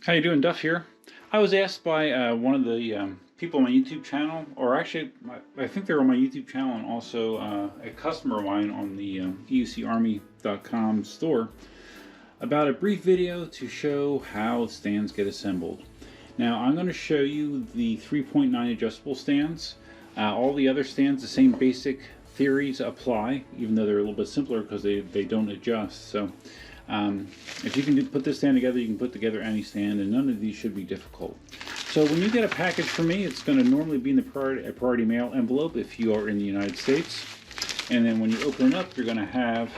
How you doing, Duff here? I was asked by one of the people on my YouTube channel, or actually, I think they're on my YouTube channel and also a customer of mine on the EUCArmy.com store, about a brief video to show how stands get assembled. Now, I'm going to show you the 3.9 adjustable stands. All the other stands, the same basic theories apply, even though they're a little bit simpler because they don't adjust. So if you can put this stand together, you can put together any stand, and none of these should be difficult. So when you get a package from me, it's going to normally be in the priority mail envelope if you are in the United States. And then when you open it up, you're going to have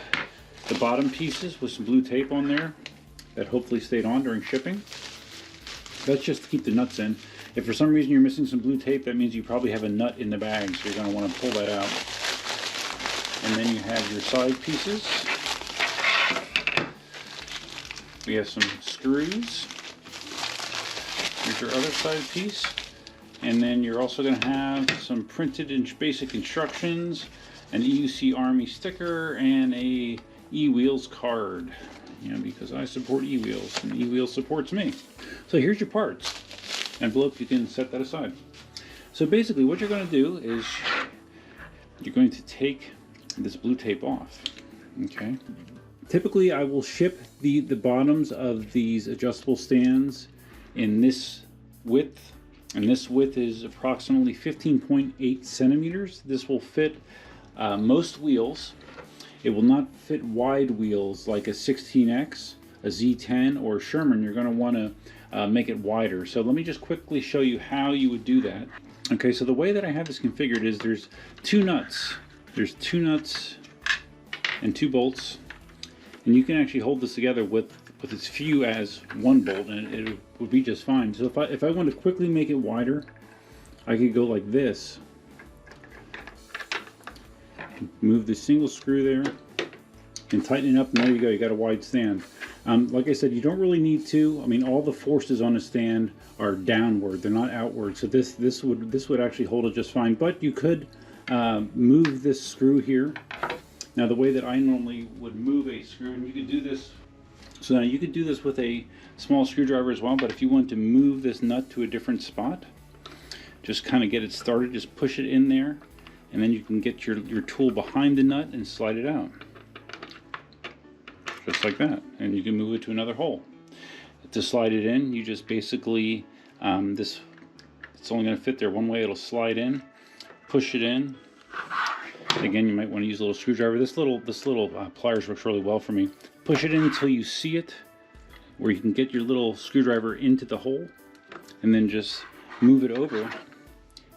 the bottom pieces with some blue tape on there that hopefully stayed on during shipping. That's just to keep the nuts in. If for some reason you're missing some blue tape, that means you probably have a nut in the bag, so you're going to want to pull that out. And then you have your side pieces. We have some screws. Here's your other side piece. And then you're also going to have some printed basic instructions, an EUC Army sticker, and a E-Wheels card. You know, because I support E-Wheels and E-Wheels supports me. So here's your parts. Envelope, you can set that aside. So basically what you're going to do is you're going to take this blue tape off. Okay. Typically I will ship the bottoms of these adjustable stands in this width, and this width is approximately 15.8 centimeters. This will fit most wheels. It will not fit wide wheels like a 16X, a Z10, or a Sherman. You're going to want to make it wider. So let me just quickly show you how you would do that. Okay, so the way that I have this configured is there's two nuts. There's two nuts and two bolts. And you can actually hold this together with as few as one bolt, and it would be just fine. So if I want to quickly make it wider, I could go like this. Move the single screw there and tighten it up, and there you go, you got a wide stand. Like I said, you don't really need to. I mean, all the forces on the stand are downward, they're not outward, so this would actually hold it just fine. But you could move this screw here. Now the way that I normally would move a screw, and you could do this, so now you could do this with a small screwdriver as well, but if you want to move this nut to a different spot, just kind of get it started, just push it in there, and then you can get your tool behind the nut and slide it out. Just like that. And you can move it to another hole. To slide it in, you just basically, it's only going to fit there one way. It'll slide in, push it in. Again, you might want to use a little screwdriver. This little pliers works really well for me. Push it in until you see it, where you can get your little screwdriver into the hole, and then just move it over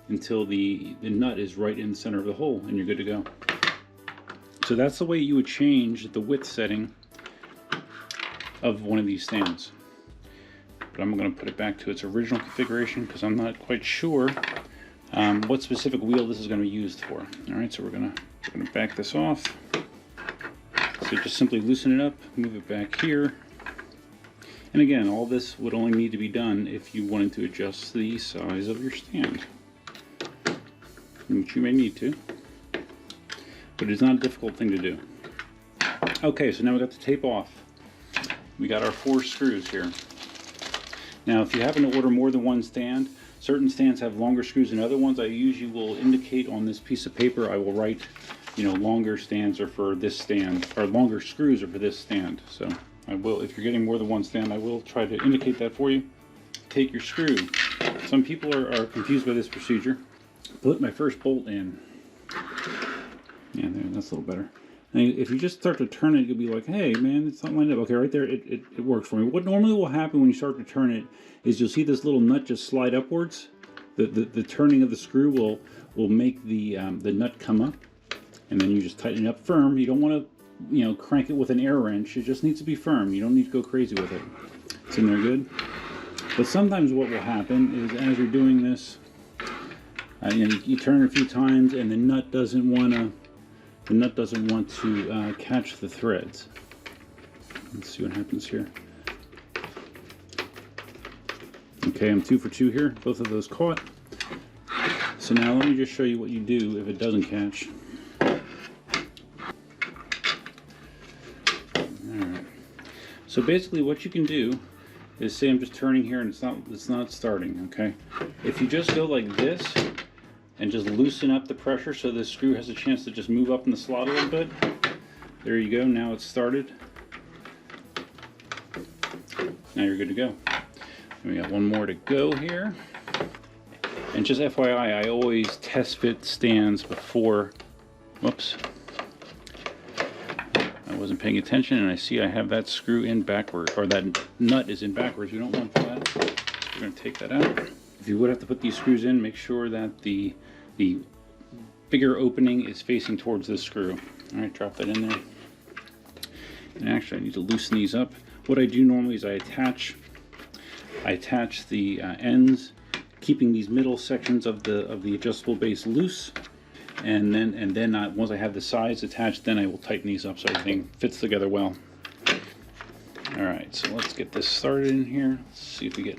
until the nut is right in the center of the hole, and you're good to go. So that's the way you would change the width setting of one of these stands. But I'm going to put it back to its original configuration because I'm not quite sure what specific wheel this is going to be used for. Alright, so we're going to back this off. So just simply loosen it up, move it back here. And again, all this would only need to be done if you wanted to adjust the size of your stand, which you may need to, but it's not a difficult thing to do. Okay, so now we got the tape off. We got our 4 screws here. Now if you happen to order more than one stand, certain stands have longer screws than other ones. I usually will indicate on this piece of paper, I will write, you know, longer stands are for this stand, or longer screws are for this stand. So I will, if you're getting more than one stand, I will try to indicate that for you. Take your screw. Some people are confused by this procedure. Put my first bolt in. Yeah, there, that's a little better. And if you just start to turn it, you'll be like, hey man, it's not lined up. Okay, right there, it works for me. What normally will happen when you start to turn it is you'll see this little nut just slide upwards. The turning of the screw will make the nut come up, and then you just tighten it up firm. You don't want to, you know, crank it with an air wrench. It just needs to be firm. You don't need to go crazy with it. It's in there good. But sometimes what will happen is as you're doing this, you know, you turn it a few times and the nut doesn't want to catch the threads. Let's see what happens here. Okay, I'm 2 for 2 here. Both of those caught. So now let me just show you what you do if it doesn't catch. So basically what you can do is, say I'm just turning here and it's not starting, okay? If you just go like this and just loosen up the pressure so this screw has a chance to just move up in the slot a little bit. There you go, now it's started. Now you're good to go. And we got one more to go here. And just FYI, I always test fit stands before, whoops. I wasn't paying attention and I see I have that screw in backward, or that nut is in backwards. We don't want that. So we're going to take that out. If you would have to put these screws in, make sure that the bigger opening is facing towards the screw. Alright, drop that in there. And actually I need to loosen these up. What I do normally is I attach the ends, keeping these middle sections of the adjustable base loose. And then once I have the sides attached, then I will tighten these up so everything fits together well. Alright, so let's get this started in here. Let's see if we get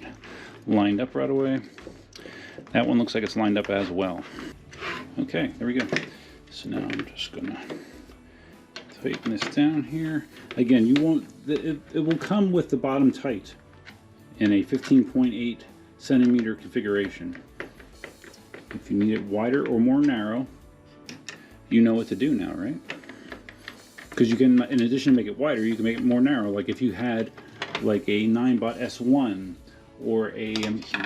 lined up right away. That one looks like it's lined up as well. Okay, there we go. So now I'm just gonna tighten this down here. Again, you won't, it will come with the bottom tight in a 15.8 centimeter configuration. If you need it wider or more narrow, you know what to do now, right? Because you can, in addition to make it wider, you can make it more narrow. Like if you had like a Ninebot S1 or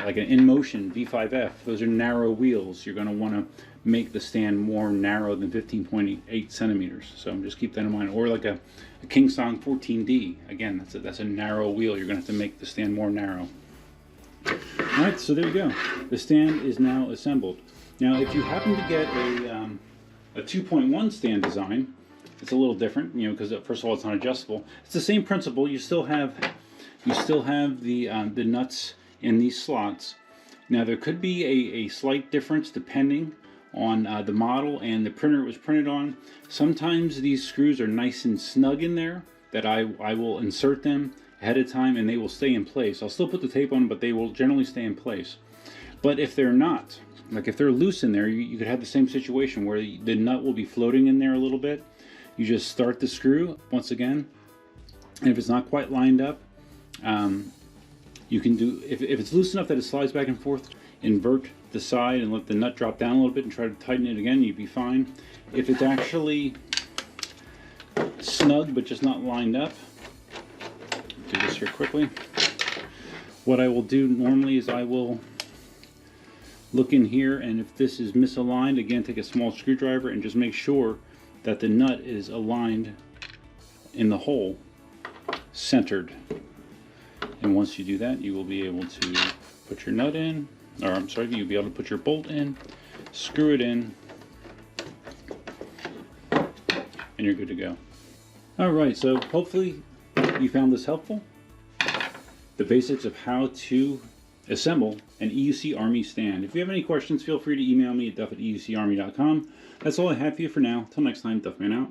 like an Inmotion V5F, those are narrow wheels. You're going to want to make the stand more narrow than 15.8 centimeters. So just keep that in mind. Or like a KingSong 14D. Again, that's a narrow wheel. You're going to have to make the stand more narrow. Alright, so there you go. The stand is now assembled. Now, if you happen to get a 2.1 stand design, it's a little different, you know, because first of all, it's not adjustable. It's the same principle. You still have the nuts in these slots. Now, there could be a slight difference depending on the model and the printer it was printed on. Sometimes these screws are nice and snug in there, that I will insert them ahead of time and they will stay in place. I'll still put the tape on, but they will generally stay in place. But if they're not, like if they're loose in there, you could have the same situation where the nut will be floating in there a little bit. You just start the screw once again, and if it's not quite lined up, you can do, if it's loose enough that it slides back and forth, invert the side and let the nut drop down a little bit and try to tighten it again, you'd be fine. If it's actually snug but just not lined up, do this here quickly. What I will do normally is I will look in here, and if this is misaligned, again, take a small screwdriver and just make sure that the nut is aligned in the hole, centered. And once you do that, you will be able to put your nut in, or I'm sorry, you'll be able to put your bolt in, screw it in, and you're good to go. Alright, so hopefully you found this helpful. The basics of how to assemble an EUC Army stand. If you have any questions, feel free to email me at duff@eucarmy.com. That's all I have for you for now. Till next time, Duffman out.